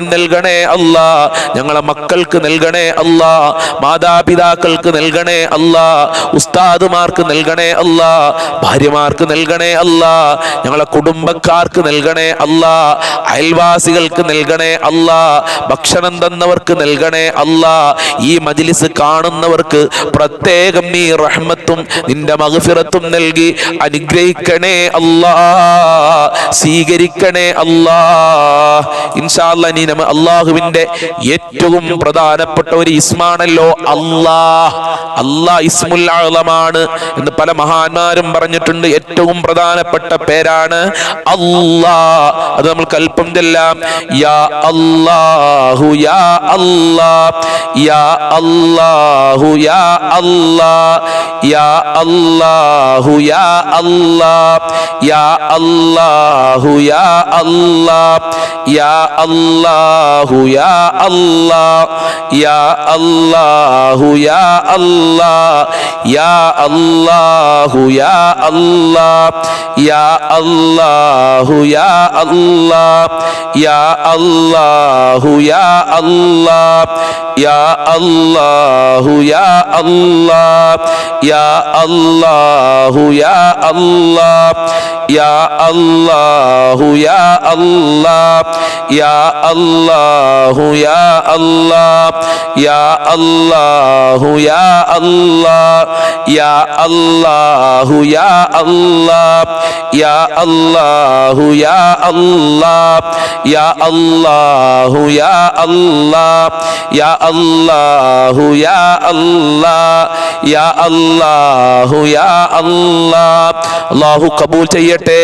ദീർഘായുസ്സും നൽകണേ അല്ലാ. ഞങ്ങളെ മക്കൾക്ക് നൽകണേ അല്ലാ, മാതാപിതാക്കൾക്ക് നൽകണേ അല്ലാ, ഉസ്താദുമാർക്ക് നൽകണേ അല്ലാ, ഭാര്യമാർക്ക് നൽകണേ അല്ലാ, ഞങ്ങളെ കുടുംബക്കാർക്ക് നൽകണേ അല്ലാ, അയൽവാസികൾക്ക് നൽകണേ അല്ലാ, ഭക്ഷണം തന്നവർക്ക് നൽകണേ അല്ലാ. ഈ മജ്ലിസ് കാണുന്നവർക്ക് പ്രത്യേകം നീ റഹ്മത്തും നിന്റെ മഗ്ഫിറത്തും നൽകി അനുഗ്രഹിക്കണേ അല്ലാ, സ്വീകരിക്കണേ അല്ലാ. ഇൻഷാ അല്ലാഹ് നീ നമ്മ അല്ലാഹുവിന്റെ ഏറ്റവും പ്രധാനപ്പെട്ട ഒരു ഇസ്മാണല്ലോ അല്ലാഹ്. അല്ലാഹ് ഇസ്മുൽ അഅ്ലമാണ് എന്ന് പല മഹാന്മാരും പറഞ്ഞിട്ടുണ്ട്. ഏറ്റവും പ്രധാനപ്പെട്ട പേരാണ് അല്ലാഹ്. അത് നമുക്ക് അല്പം ചെല്ലാം. യാ അല്ലാഹു യാ അല്ലാഹ്, യാ അല്ലാഹു യാ അല്ലാഹ്, യാ അല്ലാഹു യാ അല്ലാഹ്, യാ അല്ലാഹു യാ അല്ലാഹ്, യാ അല്ലാഹു യാ അല്ലാഹ്, യാ അല്ലാഹു യാ അല്ലാഹ്, യാ അല്ലാഹു യാ അല്ലാഹ്, യാ അല്ലാഹു യാ അല്ലാഹ്, യാ അല്ലാഹു യാ അല്ലാഹ്, യാ അല്ലാഹു യാ അല്ലാഹ്, യാ അല്ലാഹു യാ അല്ലാഹ്, യാ അല്ലാഹു യാ അല്ലാഹ്, യാ അല്ലാഹു യാ അല്ലാഹ്, യാ അല്ലാഹു യാ അല്ലാഹ്, യാ അല്ലാഹു യാ അല്ലാഹ്, യാ അല്ലാഹു യാ അല്ലാഹ്, യാ അല്ലാഹു യാ അല്ലാഹ്, യാ അല്ലാഹു യാ അല്ലാഹ്, യാ അല്ലാഹു യാ അല്ലാഹ്. അല്ലാഹു കബൂൽ ചെയ്യട്ടെ.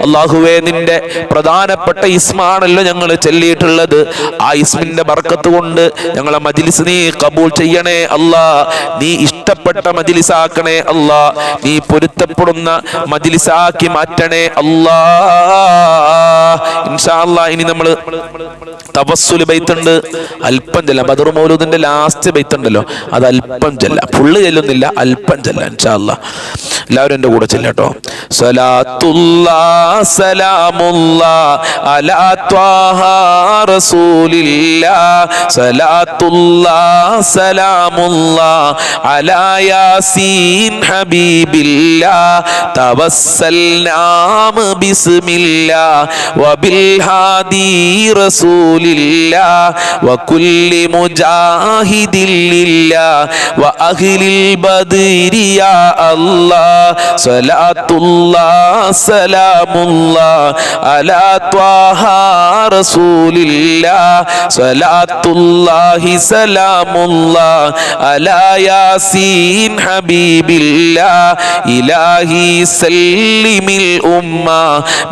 അല്ലാഹുവേ, നിന്റെ പ്രധാനപ്പെട്ട ഇസ്മാണല്ലോ ഞങ്ങൾ ചൊല്ലിയിട്ടുള്ളത്. ആ ഇസ്മിന്റെ ബർക്കത്ത് കൊണ്ട് ഞങ്ങളെ മജ്ലിസ് നീ കബൂൽ ചെയ്യണേ അല്ലാ. നീ ഇഷ്ടപ്പെട്ട മജ്ലിസാക്കണേ അല്ലാ. നീ പൊരുത്തപ്പെടുന്ന മജ്ലിസാക്കി മാറ്റണേ അല്ലാ. ഇൻഷാ അല്ലാഹ് ഇനി നമ്മൾ തവസ്സുൽ ബൈത്തുണ്ട്, അല്പം ചെല്ലാം. ബദർ മൗലൂദിന്റെ ലാസ്റ്റ് ബൈത്ത് ഉണ്ടല്ലോ, അത് അല്പം ചെല്ലാം. ഫുള്ള് ചെല്ലുന്നില്ല, അല്പം ചെല്ലാം. ഇൻഷാ അല്ലാഹ് എല്ലാവരും എൻ്റെ കൂടെ ചെല്ലട്ടോ. സലാത്തുല്ലാഹ് സലാമുല്ലാഹ് അലാ ത്വാഹ റസൂലില്ലാഹ്, സലാത്തുല്ലാഹ് സലാമുല്ലാഹ് അലാ യാസീൻ ഹബീബില്ലാഹ്, തവസ്സൽനാ ബിസ്മില്ലാഹ് വബിൽ ഹാദി റസൂലില്ലാഹ് വകുല്ലി മുജാഹിദിൻ ലില്ലാഹ് വഅഹ്ലിൽ ബദ്രി യാ അല്ലാഹ്. സലാത്തുല്ലാഹ് സലാമുല്ലാഹ് അലാ ത്വാഹ റസൂലില്ലാഹ്, സലാത്തുല്ലാഹി സലാമുല്ലാഹ് അലാ യാസീൻ ഹബീബില്ലാഹ്, ഇലാഹി സല്ലിമിൽ ഉമ്മ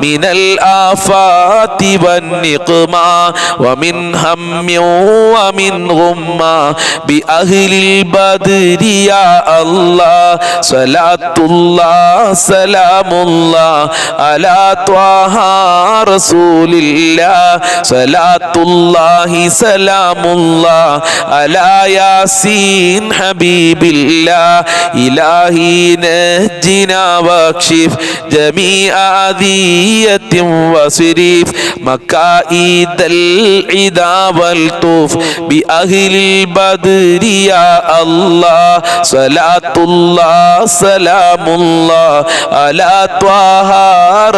മിനൽ ആഫാതി വന്നിഖ്മ വമിൻ ഹമ്മി വമിൻ ഗുമ്മ ബിഅഹ്ലിൽ ബദ്രി യാ അല്ലാഹ്. സലാത്തുല്ലാഹ് സലാമുല്ലാഹ് അലാ ത്വാഹ റസൂലില്ലാഹ്, സലാത്തുല്ലാഹി സലാമുല്ലാഹ് അലാ യാസീൻ ഹബീബില്ലാഹ്, ഇലാഹി നജ്ജിനാ വക്ഷിഫ് ജമീഅ അദിയത്തിൻ വസ്രിഫ് മകായിദൽ ഇദാ വൽതുഫ് ബിഅഹ്ലിൽ ബദ്രി യാ അല്ലാഹ്. സലാത്തുല്ലാഹ് സലാമുല്ലാഹ് അലാ ത്വാഹ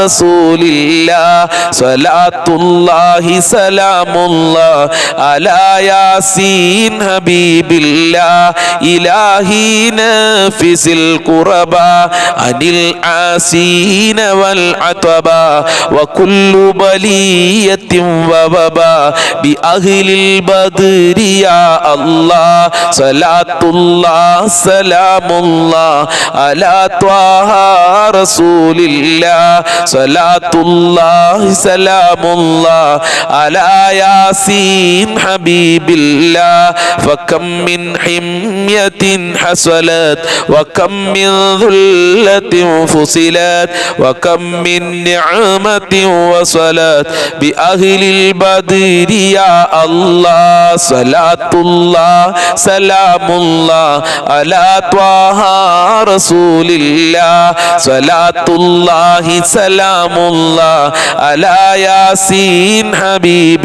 റസൂലില്ലാഹ്, സലാത്തുല്ലാഹി സലാമുല്ലാഹ് അലാ യാസീൻ ഹബീബില്ലാഹ്, ഇലാഹി നഫിസിൽ ഖുറബാ അനിൽ ആസീന വൽ അതബാ വകുല്ലു ബലിയത്തിൻ വവബാ ബിഅഹ്ലിൽ ബദ്രി യാ അല്ലാഹ്. സലാത്തുല്ലാഹ് സലാമുല്ലാഹ് അലാ ത്വാഹ റസൂലില്ലാഹ്, സലാത്തുല്ലാഹി സലാമുല്ലാഹ് അലാ യാസീൻ ഹബീബില്ലാഹ്. ഫകം മിൻ ഹിമ്യത്തിൻ ഹസലത് വകം മിൻ ദുല്ലത്തിൻ ഫുസിലത് വകം മിൻ നിഅമത്തിൻ വസലത് ബിഅഹ്ലിൽ ബദ്രി യാ അല്ലാഹ്. സലാത്തുല്ലാഹ് സലാമുല്ലാഹ് അലാ ത്വാഹ റസൂലില്ലാഹ്, സലാത്തുല്ലാഹി സലാമുല്ലാഹ് അലാ യാസീൻ ഹബീബില്ലാഹ്.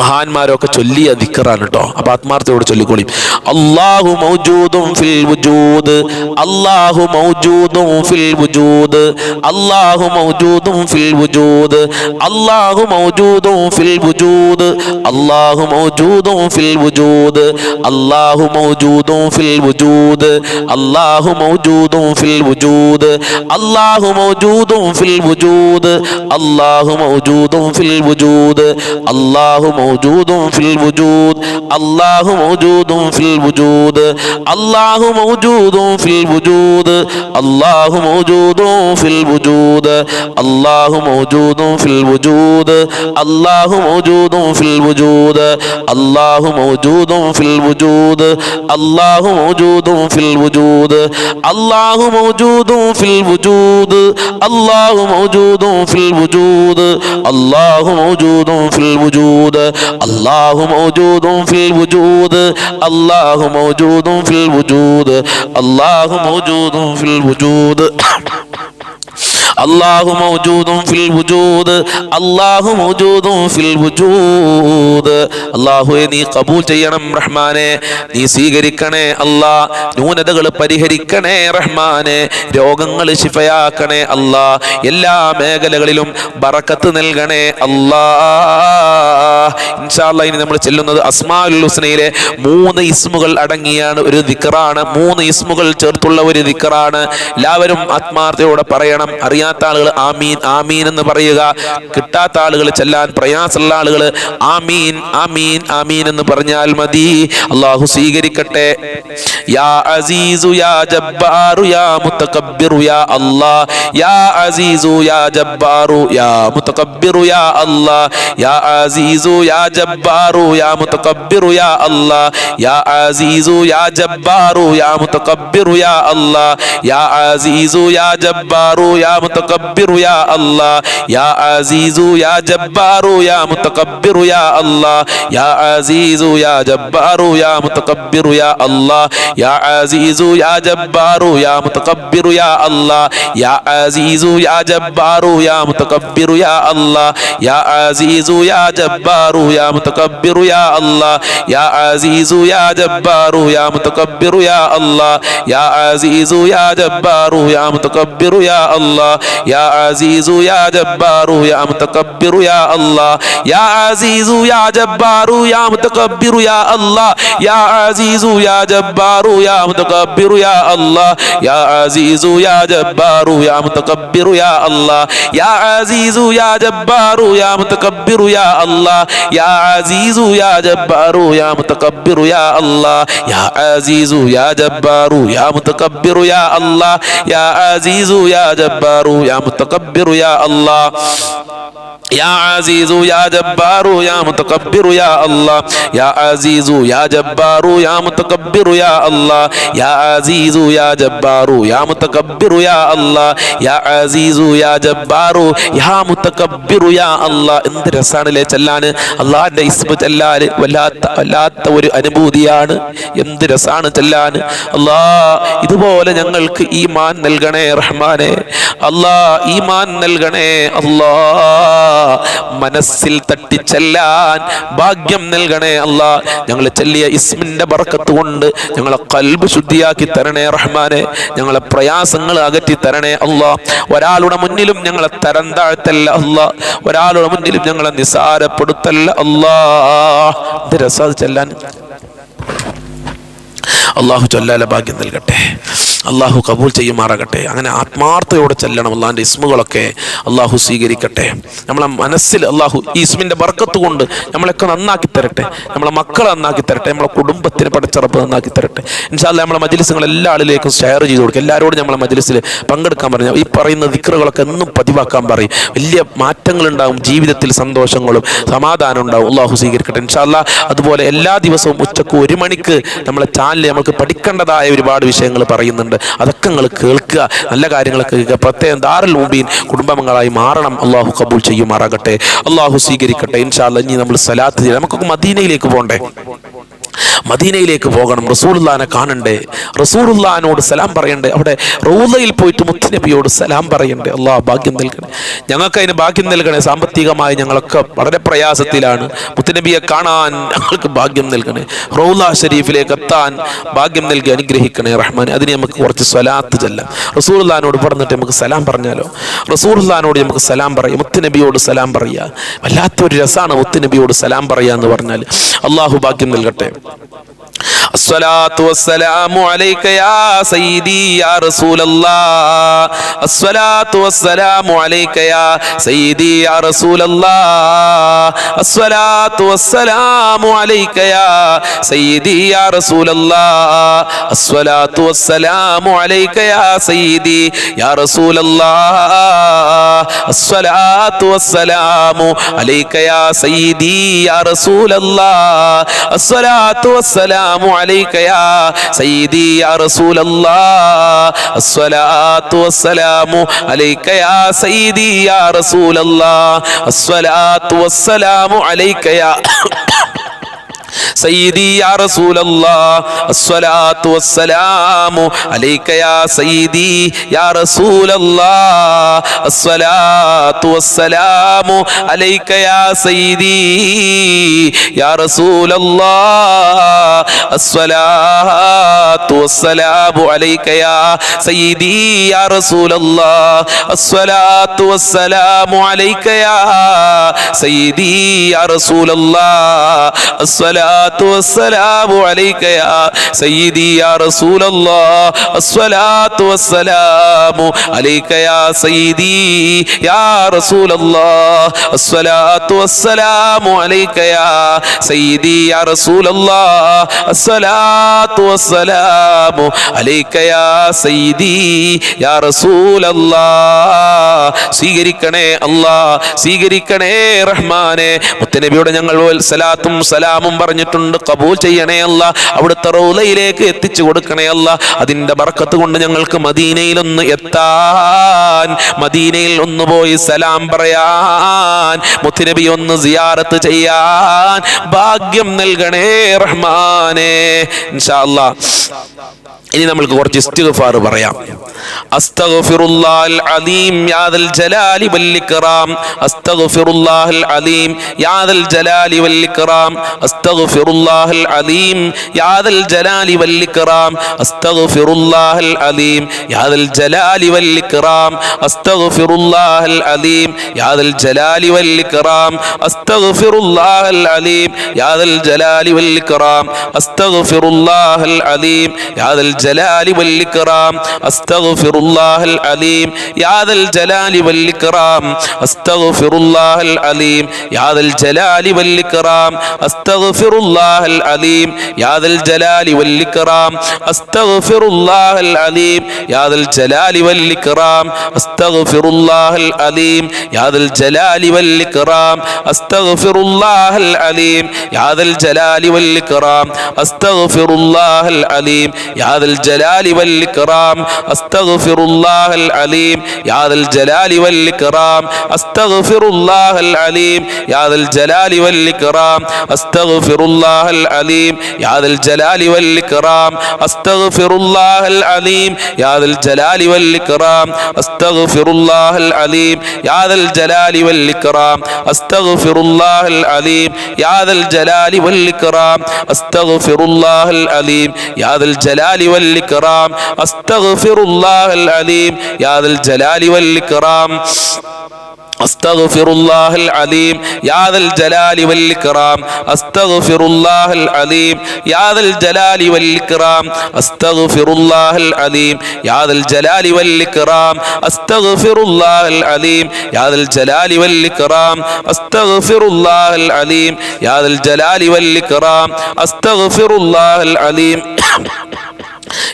മഹാന്മാരൊക്കെ ചൊല്ലിയ ദിക്റാണ് കേട്ടോ. അപ്പൊ ആത്മാർത്ഥയോട് ചൊല്ലിക്കോളി. അല്ലാഹു മൗജൂദുൻ ഫിൽ വുജൂദ്, അല്ലാഹു മൗജൂദുൻ ഫിൽ വുജൂദ്, അല്ലാഹു മൗജൂദുൻ ഫിൽ വുജൂദ്, അല്ലാഹു മൗജൂദുൻ ഫിൽ വുജൂദ്, അല്ലാഹു മൗജൂദുൻ ഫിൽ വുജൂദ്, അല്ലാഹു മൗജൂദുൻ ഫിൽ വുജൂദ്, അല്ലാഹു മൗജൂദുൻ ഫിൽ വുജൂദ്, അല്ലാഹു മൗജൂദുൻ ഫിൽ വുജൂദ്, അല്ലാഹു മൗജൂദുൻ ഫിൽ വുജൂദ്, അല്ലാഹു موجود في الوجود، الله موجود في الوجود، الله موجود في الوجود، الله موجود في الوجود، الله موجود في الوجود، الله موجود في الوجود، الله موجود في الوجود، الله موجود في الوجود، الله موجود في الوجود، الله موجود في الوجود، الله موجود في الوجود، الله موجود في الوجود، الله موجود في الوجود، الله موجود في الوجود، الله موجود في الوجود، الله موجود في الوجود. അല്ലാഹുവേ നീ ഖബൂൽ ചെയ്യണം റഹ്മാനെ, നീ സ്വീകരിക്കണേ അല്ലാ. ന്യൂനതകൾ പരിഹരിക്കണേ റഹ്മാനെ, രോഗങ്ങൾ ശിഫയാക്കണേ അല്ലാ. എല്ലാ മേഖലകളിലും ബറക്കത്ത് നൽകണേ അല്ലാ. ഇൻഷാ അല്ലാഹ് ഇനി നമ്മൾ ചെല്ലുന്നത് അസ്മാഉൽ ഹുസ്നയിലെ 3 ഇസ്മുകൾ അടങ്ങിയാണ് ഒരു ദിക്റാണ്. 3 ഇസ്മുകൾ ചേർത്തുള്ള ഒരു ദിക്റാണ്. എല്ലാവരും ആത്മാർത്ഥയോടെ പറയണം. അറിയാത്ത ആളുകൾ ആമീൻ ആമീൻ എന്ന് പറയുക. കിട്ടാത്ത ആളുകൾ, ചെല്ലാൻ പ്രയാസമുള്ള ആളുകൾ ആമീൻ ആമീൻ ആമീൻ എന്ന് പറഞ്ഞാൽ മതി. അല്ലാഹു സ്വീകരിക്കട്ടെ. യാ അസീസു യാ ജബ്ബാറു യാ മുതകബ്ബിറു യാ അല്ലാഹ്, യാ അസീസു യാ ജബ്ബാറു യാ മുതകബ്ബിറു യാ അല്ലാഹ്, യാ അസീസു യാ ജബ്ബാറു യാ മുതകബ്ബിറു യാ അല്ലാഹ്, യാ അസീസു യാ ജബ്ബാറു യാ മുതകബ്ബിറു യാ അല്ലാഹ്, യാ അസീസു യാ ജബ്ബാറു യാ മുതകബ്ബിറു യാ അല്ലാഹ്, യാ അസീസു യാ ജബ്ബാറു യാ മുതകബ്ബിറു യാ അല്ലാഹ്, യാ അസീസു യാ ജബ്ബാറു യാ മുതകബ്ബിറു യാ അല്ലാഹ്, യാ അസീസു യാ ജബ്ബാറു യാ മുതകബ്ബിറു യാ അല്ലാഹ്, യാ അസീസു യാ ജബ്ബാറു യാ മുതകബ്ബിറു യാ അല്ലാഹ്, യാ അസീസു യാ ജബ്ബാറു യാ മുതകബ്ബിറു യാ അല്ലാഹ്, യാ അസീസു യാ ജബ്ബാറു യാ മുതകബ്ബിറു യാ അല്ലാഹ്, യാ അസീസു യാ ജബ്ബാറു യാ മുതകബ്ബിറു യാ അല്ലാഹ്, യാ അസീസു യാ ജബ്ബാറു യാ മുതകബ്ബിറു യാ അല്ലാഹ്, യാ അസീസു യാ ജബ്ബാറു യാ മുതകബ്ബിറു യാ അല്ലാഹ്, യാ അസീസു യാ ജബ്ബാറു യാ മുതകബ്ബിറു യാ അല്ലാഹ്, യാ അസീസു യാ ജബ്ബാറു യാ മുതകബ്ബിറു യാ അല്ലാഹ്, യാ അസീസു യാ ജബ്ബാറു യാ മുതകബ്ബിറു യാ അല്ലാഹ്, യാ അസീസു യാ ജബ്ബാറു യാ മുതകബ്ബിറു യാ അല്ലാഹ്, യാ അസീസു യാ ജബ്ബാറു യാ മുതകബ്ബിറു യാ അല്ലാഹ്, യാ അസീസു യാ ജബ്ബാറു യാ മുതകബ്ബിറു യാ അല്ലാഹ്, യാ അസീസു യാ ജബ്ബാറു യാ മുതകബ്ബിറു യാ അല്ലാഹ്, യാ അസീസു യാ ജബ്ബാറു യാ മുതകബ്ബിറു യാ അല്ലാഹ്, യാ അസീസു യാ ജബ്ബാറു യാ മുതകബ്ബിറു യാ അല്ലാഹ്, യാ അസീസു യാ ജബ്ബാറു യാ മുതകബ്ബിറു യാ അല്ലാഹ്. എന്ത് രസാണല്ലേ ചെല്ലാന്. അള്ളാഹിന്റെ ഇസ്മ ചെല്ലാന് വല്ലാത്ത ഒരു അനുഭൂതിയാണ്. എന്ത് രസാണ് ചെല്ലാന്. അല്ലാ ഇതുപോലെ ഞങ്ങൾക്ക് ഈമാൻ നൽകണേ റഹ്മാനെ. അല്ലാ ഈമാൻ നൽകണേ അല്ലാ. മനസ്സിൽ തട്ടിച്ചെല്ലാൻ ഭാഗ്യം നൽകണേ അല്ലാ. ഞങ്ങൾ ചെല്ലിയ ഇസ്മിന്റെ ബർക്കത്ത് കൊണ്ട് ഞങ്ങളെ ഖൽബ് ശുദ്ധിയാക്കി തരണേ റഹ്മാനെ. ഞങ്ങളെ പ്രയാസങ്ങൾ അകറ്റി തരണേ അല്ലാ. ഒരാളുടെ മുന്നിലും ഞങ്ങളെ തരം താഴ്ത്തല്ല അല്ലാ. ഒരാളുടെ മുന്നിലും ഞങ്ങളെ നിസാരപ്പെടുത്തല്ല അല്ലാ. ഇത് രസം ചെല്ലാൻ അള്ളാഹു ചൊല്ലാല ഭാഗ്യം നൽകട്ടെ. അള്ളാഹു കബൂൽ ചെയ്യുമാറാകട്ടെ. അങ്ങനെ ആത്മാർത്ഥയോടെ ചെല്ലണം. അള്ളാഹിൻ്റെ ഇസ്മുകളൊക്കെ അള്ളാഹു സ്വീകരിക്കട്ടെ. നമ്മളെ മനസ്സിൽ അള്ളാഹു ഈ ഇസ്മിൻ്റെ ബർക്കത്ത് കൊണ്ട് നമ്മളൊക്കെ നന്നാക്കി തരട്ടെ. നമ്മളെ മക്കളെ നന്നാക്കി തരട്ടെ. നമ്മളെ കുടുംബത്തിന് പടച്ചറപ്പ് നന്നാക്കി തരട്ടെ. ഇൻഷാ അല്ലാഹ് നമ്മളെ മജ്ലിസുകൾ എല്ലാ ആളിലേക്കും ഷെയർ ചെയ്ത് കൊടുക്കുക. എല്ലാവരോടും നമ്മളെ മജ്ലിസിൽ പങ്കെടുക്കാൻ പറഞ്ഞു. ഈ പറയുന്ന ദിക്റുകളൊക്കെ എന്നും പതിവാക്കാൻ പറയും. വലിയ മാറ്റങ്ങളുണ്ടാകും. ജീവിതത്തിൽ സന്തോഷങ്ങളും സമാധാനം ഉണ്ടാവും. അള്ളാഹു സ്വീകരിക്കട്ടെ ഇൻഷാ അല്ലാഹ്. അതുപോലെ എല്ലാ ദിവസവും ഉച്ചക്ക് 1 മണിക്ക് നമ്മളെ ചാനലിൽ നമുക്ക് പഠിക്കേണ്ടതായ ഒരുപാട് വിഷയങ്ങൾ പറയുന്നുണ്ട്. അതൊക്കെ നിങ്ങൾ കേൾക്കുക. നല്ല കാര്യങ്ങളൊക്കെ കേൾക്കുക. പ്രത്യേകം ദാറുൽ മുബീൻ കുടുംബങ്ങളായി മാറണം. അള്ളാഹു കബൂൽ ചെയ്യുമാറാകട്ടെ. അള്ളാഹു സ്വീകരിക്കട്ടെ ഇൻഷാ അല്ലാഹ്. ഇനി നമ്മൾ സലാത്ത് ചെയ്യാം. നമുക്കൊക്കെ മദീനയിലേക്ക് പോകണ്ടേ? മദീനയിലേക്ക് പോകണം, റസൂലുള്ളാഹിനെ കാണണ്ടേ, റസൂലുള്ളാഹിനോട് സലാം പറയണ്ടേ, അവിടെ റൗളയിൽ പോയിട്ട് മുത്തുനബിയോട് സലാം പറയണ്ടേ. അള്ളാഹ് ഭാഗ്യം നൽകണേ, ഞങ്ങൾക്ക് അതിന് ഭാഗ്യം നൽകണേ. സാമ്പത്തികമായി ഞങ്ങളൊക്കെ വളരെ പ്രയാസത്തിലാണ്. മുത്തുനബിയെ കാണാൻ ഞങ്ങൾക്ക് ഭാഗ്യം നൽകണേ, റൗള ഷരീഫിലേക്ക് എത്താൻ ഭാഗ്യം നൽകി അനുഗ്രഹിക്കണേ റഹ്മാൻ. അതിന് നമുക്ക് കുറച്ച് സ്വലാത്ത് ചെല്ലാം. റസൂലുള്ളാഹിനോട് പറഞ്ഞിട്ട് നമുക്ക് സലാം പറഞ്ഞാലോ? റസൂലുള്ളാഹിനോട് നമുക്ക് സലാം പറയാം, മുത്തുനബിയോട് സലാം പറയുക. വല്ലാത്തൊരു രസമാണ് മുത്തുനബിയോട് സലാം പറയുക എന്ന് പറഞ്ഞാൽ. അള്ളാഹു ഭാഗ്യം നൽകട്ടെ. അസ്സലാത്തു വസ്സലാമു അലൈക യാ സയ്യിദി യാ റസൂലല്ലാഹ്. അസ്സലാത്തു വസ്സലാമു അലൈക യാ സയ്യിദി യാ റസൂലല്ലാഹ്. അസ്സലാത്തു വസ്സലാമു അലൈക യാ സയ്യിദി യാ റസൂലല്ലാഹ്. അസ്സലാത്തു വസ്സലാമു അലൈക യാ സയ്യിദി യാ റസൂലല്ലാഹ്. അസ്സലാത്തു വസ്സലാമു അലൈക യാ സയ്യിദി യാ റസൂലല്ലാഹ്. അസ്സലാത്തു വസ്സലാമു അലൈക യാ സയ്യിദി യാ റസൂലല്ലാഹ്. അസ്സലാത്തു വസ്സലാമു അലൈക യാ സയ്യിദി യാ റസൂലല്ലാഹ്. അസ്സലാത്തു വസ്സലാമു അലൈക യാ സയ്യിദി യാ റസൂലല്ലാഹ്. അസ്സലാത്തു വസ്സലാമു അലൈക യാ സയ്യിദി യാ റസൂലല്ലാഹ്. അസ്സലാത്തു വസ്സലാമു അലൈക യാ സയ്യിദി യാ റസൂലല്ലാഹ്. അസ്സലാത്തു വസ്സലാമു അലൈക യാ സയ്യിദി യാ റസൂലല്ലാഹ്. അസ്സലാത്തു വസ്സലാമു അലൈക യാ സയ്യിദി യാ റസൂലല്ലാഹ്. അസ്സലാത്തു വസ്സലാമു അലൈക യാ സയ്യിദി യാ റസൂലല്ലാഹ്. അസ്സലാത്തു വസ്സലാമു അലൈക യാ സയ്യിദി യാ റസൂലല്ലാഹ്. അസ്സലാത്തു വസ്സലാമു അലൈക യാ സയ്യിദി യാ റസൂലല്ലാഹ്. അസ്സലാത്തു വസ്സലാമു അലൈക യാ സയ്യിദി യാ റസൂലല്ലാഹ്. സ്വീകരിക്കണേ അല്ലാഹ്, സ്വീകരിക്കണേ റഹ്മാനെ. മുത്തനബിയോട് ഞങ്ങൾ സലാത്തും സലാമും പറഞ്ഞിട്ടുണ്ട്, കബൂൽ ചെയ്യണേ അല്ലാ. അവിടുത്തെ റൗളയിലേക്ക് എത്തിച്ചു കൊടുക്കണേ അല്ലാ. അതിന്റെ ബർക്കത്ത് കൊണ്ട് ഞങ്ങൾക്ക് മദീനയിൽ ഒന്ന് എത്താൻ, മദീനയിൽ ഒന്ന് പോയി സലാം പറയാൻ, മുത്തുനബി ഒന്ന് സിയാറത്ത് ചെയ്യാൻ ഭാഗ്യം നൽകണേ റഹ്മാനേ. ഇൻഷാ അല്ലാഹ് ഇനി നമ്മൾക്ക് കുറച്ച് ഇസ്തിഗ്ഫാർ പറയാം. അസ്തഗ്ഫിറുല്ലാഹൽ അലീം യാ ദൽ ജലാലി വൽ ഇക്റാം. അസ്തഗ്ഫിറുല്ലാഹൽ അലീം യാ ദൽ ജലാലി വൽ ഇക്റാം. അസ്തഗ്ഫിറുല്ലാഹൽ അലീം യാ ദൽ ജലാലി വൽ ഇക്റാം. അസ്തഗ്ഫിറുല്ലാഹൽ അലീം യാ ദൽ ജലാലി വൽ ഇക്റാം. അസ്തഗ്ഫിറുല്ലാഹൽ അലീം യാ ദൽ ജലാലി വൽ ഇക്റാം. അസ്തഗ്ഫിറുല്ലാഹൽ അലീം യാ ദൽ ജലാലി വൽ ഇക്റാം. അസ്തഗ്ഫിറുല്ലാഹൽ അലീം യാ ദൽ ജലാലി വൽ ഇക്റാം. അസ്തഗ്ഫിറുല്ലാഹൽ അലീം യാ ദൽ ജലാലി വൽ ഇക്റാം. അസ്തഗ്ഫിറുല്ലാഹൽ അലീം യാ ദൽ ജലാലി വൽ ഇക്റാം. അസ്തഗ്ഫിറുല്ലാഹൽ അലീം യാ ദൽ ജലാലി വൽ ഇക്റാം. അസ്തഗ്ഫിറുല്ലാഹൽ അലീം യാ ദൽ ജലാലി വൽ ഇക്റാം. അസ്തഗ്ഫിറുല്ലാഹൽ അലീം യാ ദൽ ജലാലി വൽ ഇക്റാം. അസ്തഗ്ഫിറുല്ലാഹൽ അലീം യാ ദൽ ജലാലി വൽ ഇക്റാം. അസ്തഗ്ഫിറുല്ലാഹൽ അലീം യാ ദൽ ജലാലി വൽ ഇക്റാം. അസ്തഗ്ഫിറുല്ലാഹൽ അലീം യാ ദൽ ജലാലി വൽ ഇക്റാം. അസ്തഗ്ഫിറുല്ലാഹൽ അലീം യാ ദൽ ജലാലി വൽ ഇക്റാം. അസ്തഗ്ഫിറുല്ലാഹൽ അലീം യാ ദൽ ജലാലി വൽ ഇക്റാം. അസ്തഗ്ഫിറുല്ലാഹൽ അലീം യാ ദൽ ജലാലി വൽ ഇക്റാം. അസ്തഗ്ഫിറുല്ലാഹൽ അലീം യാ ദൽ ജലാലി വൽ ഇക്റാം. അസ്തഗ്ഫിറുല്ലാഹൽ അലീം യാ ദൽ ജലാലി വൽ ഇക്റാം. അസ്തഗ്ഫിറുല്ലാഹൽ അലീം യാ ദൽ ജലാലി വൽ ഇക്റാം. അസ്തഗ്ഫിറുല്ലാഹൽ അലീം യാ ദൽ ജലാലി വൽ ഇക്റാം. അസ്തഗ്ഫിറുല്ലാഹൽ അലീം യാ ദൽ ജലാലി വൽ ഇക്റാം. അസ്തഗ്ഫിറുല്ലാഹൽ അലീം യാ ദൽ ജലാലി വൽ ഇക്റാം. അസ്തഗ്ഫിറുല്ലാഹൽ അലീം യാ ദൽ ജലാലി വൽ ഇക്റാം. അസ്തഗ്ഫിറുല്ലാഹൽ അലീം യാ ദൽ ജലാലി വൽ ഇക്റാം. അസ്തഗ്ഫിറുല്ലാഹൽ അലീം യാ ദൽ ജലാലി വൽ ഇക്റാം. അസ്തഗ്ഫിറുല്ലാഹൽ അലീം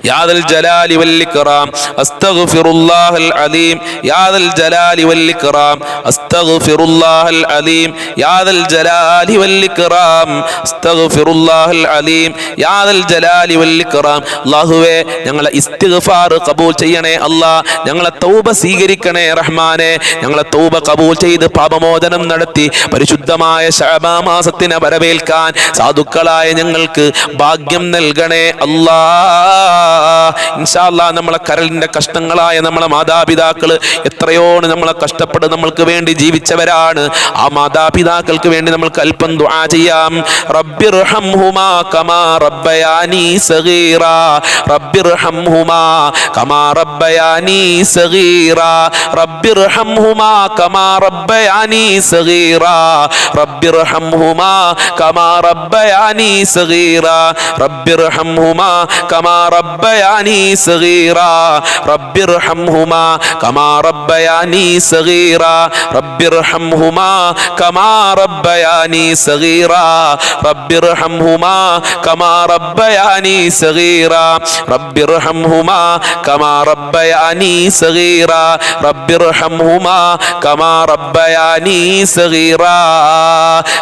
يا ذا الجلال والإكرام أستغفر الله العظيم يا ذا الجلال والإكرام أستغفر الله العظيم يا ذا الجلال والإكرام أستغفر الله العظيم يا ذا الجلال والإكرام അല്ലാഹുവേ ഞങ്ങളെ ഇസ്തിഗ്ഫാർ കബൂൽ ചെയ്യണേ അല്ലാഹ് ഞങ്ങളെ തൗബ സ്വീകരിക്കണേ റഹ്മാനേ ഞങ്ങളെ തൗബ കബൂൽ ചെയ്ത് പാപമോചനം നടത്തി പരിശുദ്ധമായ ശഅബാൻ മാസത്തിനെ വരവേൽക്കാൻ സാധുക്കളായ ഞങ്ങൾക്ക് ഭാഗ്യം നൽകണേ അല്ലാഹ് ഇൻഷാ അല്ലാഹ് നമ്മളെ കരളിന്റെ കഷ്ടങ്ങളായ നമ്മളെ മാതാപിതാക്കൾ എത്രയോണ് നമ്മളെ കഷ്ടപ്പെട്ട് നമ്മൾക്ക് വേണ്ടി ജീവിച്ചവരാണ് ആ മാതാപിതാക്കൾക്ക് വേണ്ടി നമ്മൾക്ക് അല്പം ദുആ ചെയ്യാം റബ്ബിർഹംഹുമാ കമാ റബ്ബയാനി സഗീറാ റബ്ബിർഹംഹുമാ കമാ റബ്ബയാനി സഗീറാ റബ്ബിർഹംഹുമാ കമാ റബ്ബയാനി സഗീറാ റബ്ബിർഹംഹുമാ കമാ റബ്ബയാനി സഗീറാ റബ്ബിർഹംഹുമാ കമാ ربياني صغيرا رب ارحمهما كما ربياني صغيرا رب ارحمهما كما ربياني صغيرا رب ارحمهما كما ربياني صغيرا رب ارحمهما كما ربياني صغيرا رب ارحمهما كما ربياني صغيرا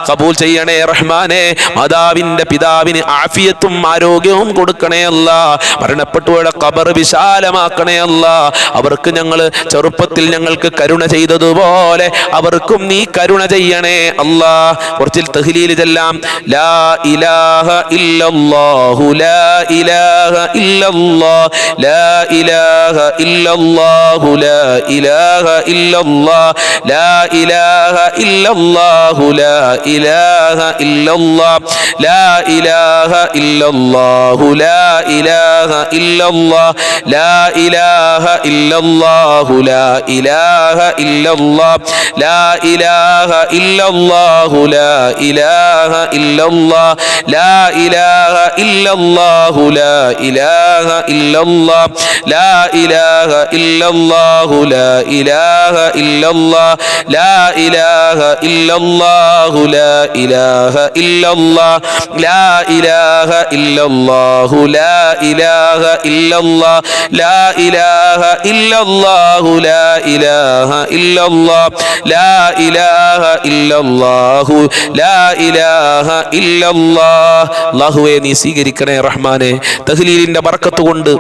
قبول ചെയ്യണേ റഹ്മാനേ മാതാവിന്റെ പിതാവിന് ആഫിയത്തും ആരോഗ്യവും കൊടുക്കണേ അല്ലാഹ് മരണപ്പെട്ടവരുടെ ഖബർ വിശാലമാക്കണേ അല്ലാഹ് അവർക്ക് ഞങ്ങൾ ചെറുപ്പത്തിൽ ഞങ്ങൾക്ക് കരുണ ചെയ്തതുപോലെ അവർക്കും നീ കരുണ ചെയ്യണേ അല്ലാഹ് കുറച്ച് തഹ്ലീൽ ചൊല്ലാം ലാ ഇലാഹ ഇല്ലല്ലാഹു ലാ ഇലാഹ ഇല്ലല്ലാഹ് ലാ ഇലാഹ ഇല്ലല്ലാഹു ലാ ഇലാഹ ഇല്ലല്ലാഹ് ലാ ഇലാഹ ഇല്ലല്ലാഹു ലാ ഇലാഹ ഇല്ലല്ലാഹ് ലാ ഇലാഹ ഇല്ലല്ലാഹു ലാ ഇലാഹ ഇല്ലല്ലാഹ് ലാ ഇലാഹ ഇല്ലല്ലാഹു ലാ ഇലാഹ ഇല്ലല്ലാഹ് ലാ ഇലാഹ ഇല്ലല്ലാഹു ലാ ഇലാഹ ഇല്ലല്ലാഹ് ലാ ഇലാഹ ഇല്ലല്ലാഹു ലാ ഇലാഹ ഇല്ലല്ലാഹ് ലാ ഇലാഹ ഇല്ലല്ലാഹു ലാ ഇലാഹ ഇല്ലല്ലാഹ് ലാ ഇലാഹ ഇല്ലല്ലാഹു ലാ ഇലാഹ ഇല്ലല്ലാഹ് ലാ ഇലാഹ ഇല്ലല്ലാഹു ലാ ഇലാഹ ഇല്ലല്ലാഹ് ലാ ഇലാഹ ഇല്ലല്ലാഹു ലാ ഇലാഹ ഇല്ലല്ലാഹ് ലാ ഇലാഹ ഇല്ലല്ലാഹു ലാ ഇലാഹ ഇല്ലല്ലാഹ് അല്ലാഹുവേ നീ സ്വീകരിക്കണേ റഹ്മാനേ തഹ്ലീലിന്റെ ബർക്കത്ത് കൊണ്ട്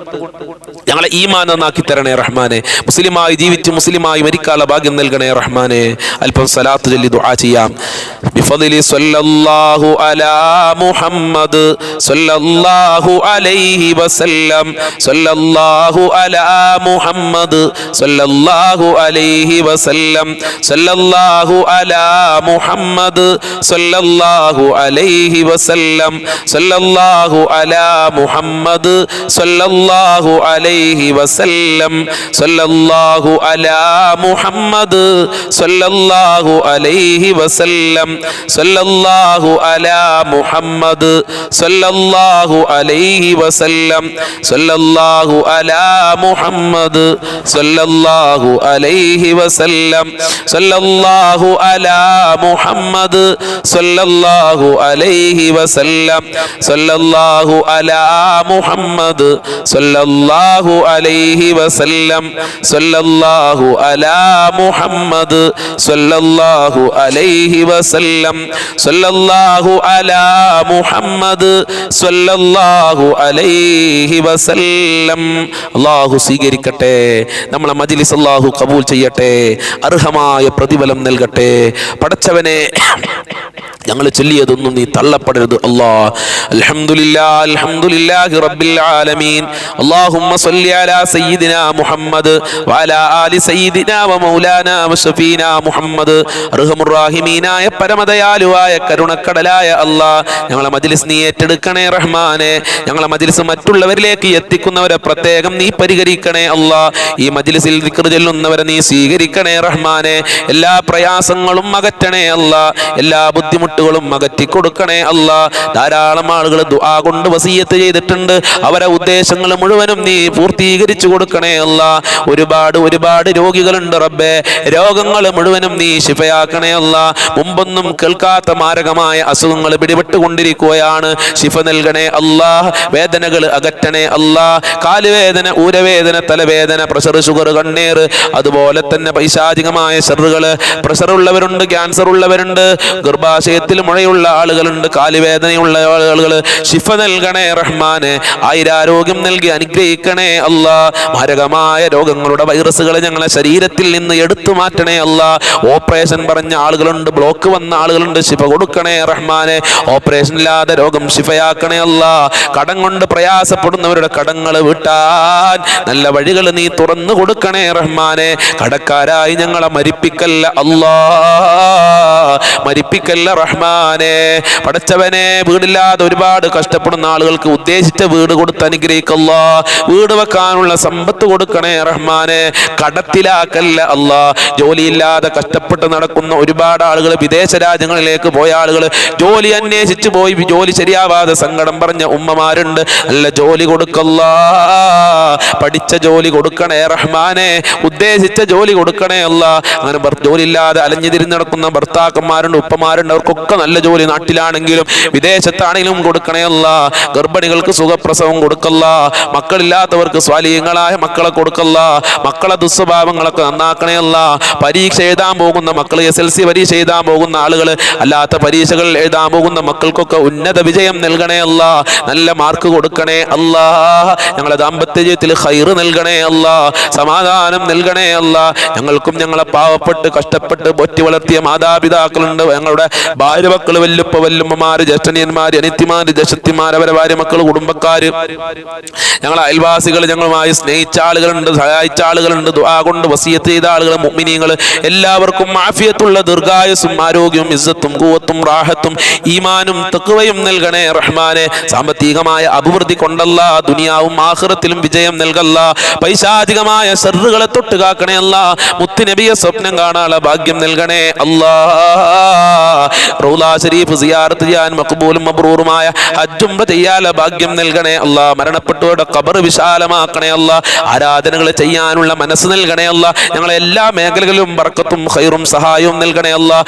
ഞങ്ങളെ ഈമാൻ നന്നാക്കി തരണേ റഹ്മാനേ മുസ്ലിമായി ജീവിച്ച് മുസ്ലിമായി മരിക്കാനുള്ള ഭാഗ്യം നൽകണേ റഹ്മാനേ അല്പം സലാത്ത് ചൊല്ലി ദുആ ചെയ്യാം ബിഫദ്ലി സ്വല്ലല്ലാഹു അലാ മുഹമ്മദ് സ്വല്ലല്ലാഹു അലൈഹി വസല്ലം സ്വല്ലല്ലാഹു അലാ മുഹമ്മദ് സ്വല്ലല്ലാഹു അലൈഹി വസല്ലം സ്വല്ലല്ലാഹു അലാ മുഹമ്മദ് സ്വല്ലല്ലാഹു അലൈഹി വസല്ലം സ്വല്ലല്ലാഹു അലാ മുഹമ്മദ് സ്വല്ലല്ലാഹു അലൈഹി വസല്ലം സ്വല്ലല്ലാഹു അലാ മുഹമ്മദ് സ്വല്ലല്ലാഹു അലൈഹി വസല്ലം സ്വല്ലല്ലാഹു അലാ മുഹമ്മദ് സ്വല്ലല്ലാഹു അലൈഹി വസല്ലം സ്വല്ലല്ലാഹു അലാ മുഹമ്മദ് സ്വല്ലല്ലാഹു അലൈഹി വസല്ലം സ്വല്ലല്ലാഹു അലാ മുഹമ്മദ് സ്വല്ലല്ലാഹു അലൈഹി വസല്ലം സ്വല്ലല്ലാഹു അലാ മുഹമ്മദ് സ്വല്ലല്ലാഹു അലൈഹി വസല്ലം സ്വല്ലല്ലാഹു അലാ മുഹമ്മദ് സ്വല്ലല്ലാഹു അലൈഹി വസല്ലം സ്വല്ലല്ലാഹു അലാ മുഹമ്മദ് സ്വല്ലല്ലാഹു അലൈഹി വസല്ലം. അല്ലാഹു സ്വീകരിക്കട്ടെ, നമ്മളെ മജ്ലിസ് അല്ലാഹു കബൂൽ ചെയ്യട്ടെ, അർഹമായ പ്രതിഫലം നൽകട്ടെ. പടച്ചവനെ, ഞങ്ങൾ ചൊല്ലിയതൊന്നും നീ തള്ളപ്പെടരുത് അല്ലാഹ്. അൽഹംദുലില്ലാഹ് അൽഹംദുലില്ലാഹി റബ്ബിൽ ആലമീൻ. അല്ലാഹുമ്മ സ്വല്ലി അലാ സയ്യിദിനാ മുഹമ്മദ് വഅലാ ആലി സയ്യിദിനാ വമൗലാനാ വശഫീനാ മുഹമ്മദ്. അർഹമുർ റഹീമീനായ പരമദയാലുവായ കരുണക്കടലായ അല്ലാഹ്, ഞങ്ങളെ മജ്ലിസ് നീ ഏറ്റെടുക്കണേ റഹ്മാനെ. ഞങ്ങളെ മജ്ലിസ് മറ്റുള്ളവരിലേക്ക് എത്തിക്കുന്നവരെ പ്രത്യേകം നീ പരിഹരിക്കണേ അല്ലാഹ്. ഈ മജ്ലിസിൽ ദിക്ർ ചൊല്ലുന്നവരെ നീ സ്വീകരിക്കണേ റഹ്മാനെ. എല്ലാ പ്രയാസങ്ങളും അകറ്റണേ അല്ലാഹ്. എല്ലാ ബുദ്ധിമുട്ടുകളും അകറ്റി കൊടുക്കണേ അല്ലാഹ്. ധാരാളം ആളുകൾ ദുആ കൊണ്ട് വസിയത്ത് ചെയ്തിട്ടുണ്ട്. അവരെ ഉദ്ദേശങ്ങൾ മുഴുവനും നീ പൂർത്തീകരിച്ചു കൊടുക്കണേ അല്ലാഹ്. ഒരുപാട് രോഗികളുണ്ട് റബ്ബേ. രോഗങ്ങൾ മുഴുവനും നീ ശിഫയാക്കണേ അല്ലാഹ്. മുമ്പൊന്നും കേൾക്കാത്ത മാരകമായ അസുഖങ്ങൾ പിടിപെട്ടുകൊണ്ടിരിക്കുകയാണ്. ശിഫ നൽകണേ അല്ലാഹ്. വേദനകൾ അകറ്റണേ അല്ലാ. കാലുവേദന, ഊരവേദന, തലവേദന, പ്രഷർ, ഷുഗർ, കണ്ണീർ, അതുപോലെ തന്നെ പൈശാചികമായ ഷർറുകള്, പ്രഷർ ഉള്ളവരുണ്ട്, ക്യാൻസർ ഉള്ളവരുണ്ട്, ഗർഭാശയത്തിൽ മുഴയുള്ള ആളുകളുണ്ട്, കാലുവേദനയുള്ള ആളുകൾ ശിഫ നൽകണേ റഹ്മാനെ. ആയിരാരോഗ്യം നൽകി അനുഗ്രഹിക്കണേ അല്ലാ. മാരകമായ രോഗങ്ങളുടെ വൈറസുകളെ ഞങ്ങളെ ശരീരത്തിൽ നിന്ന് എടുത്തു മാറ്റണേ അല്ലാ. ഓപ്പറേഷൻ പറഞ്ഞ ആളുകളുണ്ട്, ബ്ലോക്ക് വന്ന ആളുകളുണ്ട്, ശിഫ കൊടുക്കണേ റഹ്മാനെ. ഓപ്പറേഷൻ ഇല്ലാതെ രോഗം ശിഫയാക്കണേ അല്ലാ. കടം കൊണ്ട് പ്രയാസപ്പെടുന്നവരുടെ കടങ്ങൾ വീട്ടാൻ നല്ല വഴികൾ നീ തുറന്നു കൊടുക്കണേ റഹ്മാനെ. കടക്കാരായി ഞങ്ങളെ മരിപ്പിക്കല്ല അല്ലാ, മരിപ്പിക്കല്ല റഹ്മാനെ. പടച്ചവനെ, വീടില്ലാതെ ഒരുപാട് കഷ്ടപ്പെടുന്ന ആളുകൾക്ക് ഉദ്ദേശിച്ച വീട് കൊടുത്ത് അനുഗ്രഹിക്കല്ല. വീട് വെക്കാനുള്ള സമ്പത്ത് കൊടുക്കണേ റഹ്മാനെ. കടത്തിലാക്കല്ല അല്ലാ. ജോലിയില്ലാതെ കഷ്ടപ്പെട്ട് നടക്കുന്ന ഒരുപാട് ആളുകൾ, വിദേശ രാജ്യങ്ങളിലേക്ക് പോയ ആളുകൾ, ജോലി അന്വേഷിച്ചു പോയി ജോലി ശരിയാവാതെ സങ്കടം പറഞ്ഞ ഉമ്മമാരുണ്ട്. നല്ല ജോലി കൊടുക്കല്ല. പഠിച്ച ജോലി കൊടുക്കണേ റഹ്മാനെ. ഉദ്ദേശിച്ച ജോലി കൊടുക്കണേ അല്ല. അങ്ങനെ ജോലി ഇല്ലാതെ അലഞ്ഞു തിരിഞ്ഞ് നടക്കുന്ന ഭർത്താക്കന്മാരുണ്ട്, ഉപ്പമാരുണ്ട്. അവർക്കൊക്കെ നല്ല ജോലി നാട്ടിലാണെങ്കിലും വിദേശത്താണെങ്കിലും കൊടുക്കണേ അല്ല. ഗർഭിണികൾക്ക് സുഖപ്രസവം കൊടുക്കല്ല. മക്കളില്ലാത്തവർക്ക് സ്വാലിഹ്യങ്ങളായ മക്കളെ കൊടുക്കല്ല. മക്കളെ ദുസ്വഭാവങ്ങളൊക്കെ നന്നാക്കണേ അല്ല. പരീക്ഷ എഴുതാൻ പോകുന്ന മക്കൾ, SLC പരീക്ഷ എഴുതാൻ പോകുന്ന ആളുകൾ, അല്ലാത്ത പരീക്ഷകൾ എഴുതാൻ പോകുന്ന മക്കൾക്കൊക്കെ ഉന്നത വിജയം നൽകണേ അല്ല. നല്ല മാർക്ക് കൊടുക്കണേ അല്ലാ. ഞങ്ങളെ ദാമ്പത്യ ജീവിതത്തിൽ ഖൈർ നൽകണേ അല്ലാ. സമാധാനം നൽകണേ അല്ലാ. ഞങ്ങൾക്കും ഞങ്ങളെ പാവപ്പെട്ട് കഷ്ടപ്പെട്ട് പൊറ്റി വളർത്തിയ മാതാപിതാക്കളുണ്ട്. ഞങ്ങളുടെ ഭാര്യ മക്കൾ, വല്ലുപ്പ വല്ലുമ്മമാര്, ജ്യേഷ്ഠനിയന്മാര്, അനിത്യമാര്, ജ്യേഷ്ഠത്തിമാര്, അവരെ ഭാര്യ മക്കൾ, കുടുംബക്കാര്, ഞങ്ങളെ അയൽവാസികൾ, ഞങ്ങളുമായി സ്നേഹിച്ച ആളുകളുണ്ട്, സഹായിച്ച ആളുകളുണ്ട്, ദുആ കൊണ്ട് വസിയത്ത് ചെയ്ത ആളുകൾ, മുഅ്മിനീങ്ങൾ, എല്ലാവർക്കും ആഫിയത്തുള്ള ദീർഘായുസ്സും ആരോഗ്യവും ഇസ്സത്തും ഖുവത്തും റാഹത്തും ഈമാനും തഖ്വയും നൽകണേ റഹ്മാനെ. സാമ്പത്തികമായ അഭിവൃദ്ധി കൊണ്ടല്ല, ദുനിയാവും ആഖിറത്തിലും വിജയം നൽകല്ല. പൈശാചികമായ ശർറുകളെ തൊട്ട് കാക്കണേ അല്ലാ. മുത്ത് നബിയെ സ്വപ്നം കാണാനുള്ള ഭാഗ്യം നൽകണേ അല്ലാ. റൗള ശരീഫ് സിയാറത്ത് ചെയ്യാൻ മഖ്ബൂലും മബ്റൂറുമായ ഹജ്ജ് ഉംറ ചെയ്യാനുള്ള ഭാഗ്യം നൽകണേ അല്ലാ. മരണപ്പെട്ടവരുടെ ഖബർ വിശാലമാക്കണേ അല്ലാ. ആരാധനകൾ ചെയ്യാനുള്ള മനസ്സ് നൽകണേ അല്ലാ. ഞങ്ങളെ എല്ലാ മേഖലകളിലും ബർക്കത്തും ഖൈറും സഹായവും നൽകണേ അല്ലാ.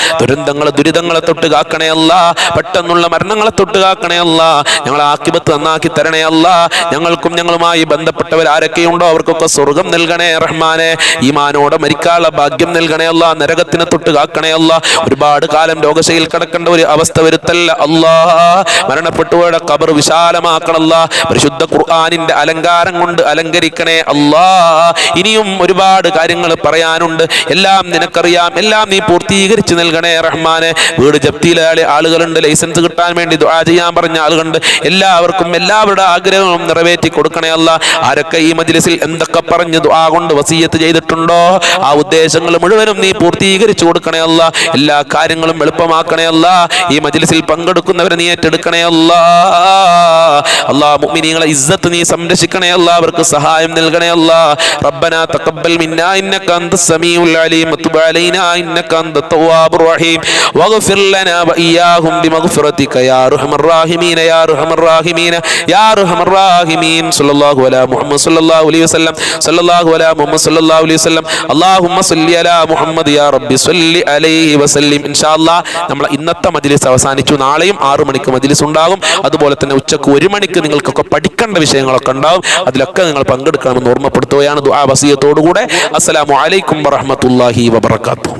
ദുരിതങ്ങളെ തൊട്ട് കാക്കണേ അല്ലാ. പെട്ടെന്നുള്ള മരണങ്ങളെ തൊട്ട് കാക്കണേ അല്ലാ. ഞങ്ങളെ ആഖിബത്ത് നന്നാക്കി തരണേ അല്ലാ. ഞങ്ങൾക്കും ഞങ്ങളുമായി ബന്ധപ്പെട്ടവർ ആരൊക്കെയുണ്ടോ അവർക്കൊക്കെ സ്വർഗം നൽകണേ റഹ്മാനെ. ഈമാനോടെ മരിക്കാനുള്ള ഭാഗ്യം നൽകണേ അല്ലാ. നരകത്തിനെ തൊട്ട് കാക്കണേ അല്ലാ. ഒരുപാട് കാലം രോഗശയിൽ കിടക്കേണ്ട ഒരു അവസ്ഥ വരുത്തല്ല അല്ലാ. മരണപ്പെട്ടുപോയുടെ ഖബർ വിശാലമാക്കണല്ല. പരിശുദ്ധ ഖുർആനിന്റെ അലങ്കാരം കൊണ്ട് അലങ്കരിക്കണേ അല്ലാ. ഇനിയും ഒരുപാട് കാര്യങ്ങൾ പറയാനുണ്ട്. എല്ലാം നിനക്കറിയാം, എല്ലാം നീ പൂർത്തീകരിച്ച് നൽകണേ റഹ്മാനെ. വീട് ജപ്തിയിലെ ആളുകളുണ്ട്, ലൈസൻസ് കിട്ടാൻ വേണ്ടി ദുആ ചെയ്യാൻ പറഞ്ഞ ആളുകളുണ്ട്. എല്ലാവർക്കും എല്ലാവരുടെ ആഗ്രഹങ്ങളും നിറവേറ്റി കൊടുക്കണേ അല്ലാ. ആരൊക്കെ ഈ മജ്ലിസിൽ എന്തൊക്കെ പറഞ്ഞ് ദുആ കൊണ്ട് വസിയത്ത് ചെയ്തിട്ടുണ്ടോ ആ ഉദ്ദേശങ്ങൾ മുഴുവനും നീ പൂർത്തീകരിച്ചു കൊടുക്കണേ അല്ലാ. എല്ലാ കാര്യങ്ങളും എളുപ്പമാക്കണേ അല്ലാ. ഈ മജ്ലിസിൽ പങ്കെടുക്കുന്നവരെ നീ ഏറ്റെടുക്കണേ അല്ലാ. അല്ലാ, മുഅ്മിനീങ്ങളെ ഇസ്സത്ത് നീ സംരക്ഷിക്കണേ അല്ലാ. അവർക്ക് സഹായം നൽകണേ അല്ലാ. റബ്ബനാ തഖബ്ബൽ മിന്നാ ഇന്നക അൻതസ് സമീഉൽ അലീം വതുബ് അലൈനാ ഇന്നക അൻതത് തവ്വാബുർ റഹീം വഗ്ഫിർ ലനാ വഇയ്യാഹും ബിമഗ്ഫിറതിക യാ അർഹമർ റഹീമീൻ യാ അർഹമർ റഹീമീൻ യാ അർഹമർ റഹീമീൻ. സല്ലല്ലാഹു അലാ മുഹമ്മദ് സല്ലല്ലാഹു അലൈഹി വസല്ലം. സല്ലല്ലാഹു അലാ മുഹമ്മദ് സല്ലല്ലാഹു അലൈഹി വസല്ലം. അല്ലാഹുമ്മ സ്വല്ലി അലാ മുഹമ്മദ് യാ റബ്ബി സ്വല്ലി അലൈഹി വസല്ലം. ഇൻഷാ അല്ലാഹ് നമ്മളെ ഇന്നത്തെ മജ്ലിസ് അവസാനിച്ചു. നാളെയും 6 മണിക്ക് മജ്ലിസ് ഉണ്ടാകും. അതുപോലെ തന്നെ ഉച്ചക്ക് 1 മണിക്ക് നിങ്ങൾക്കൊക്കെ പഠിക്കേണ്ട വിഷയങ്ങളൊക്കെ ഉണ്ടാവും. അതിലൊക്കെ നിങ്ങൾ പങ്കെടുക്കണമെന്ന് ഓർമ്മപ്പെടുത്തുകയാണ് ദുആ വസിയത്തോടുകൂടെ. അസ്സലാമു അലൈക്കും വറഹ്മത്തുള്ളാഹി വബറകാതുഹു.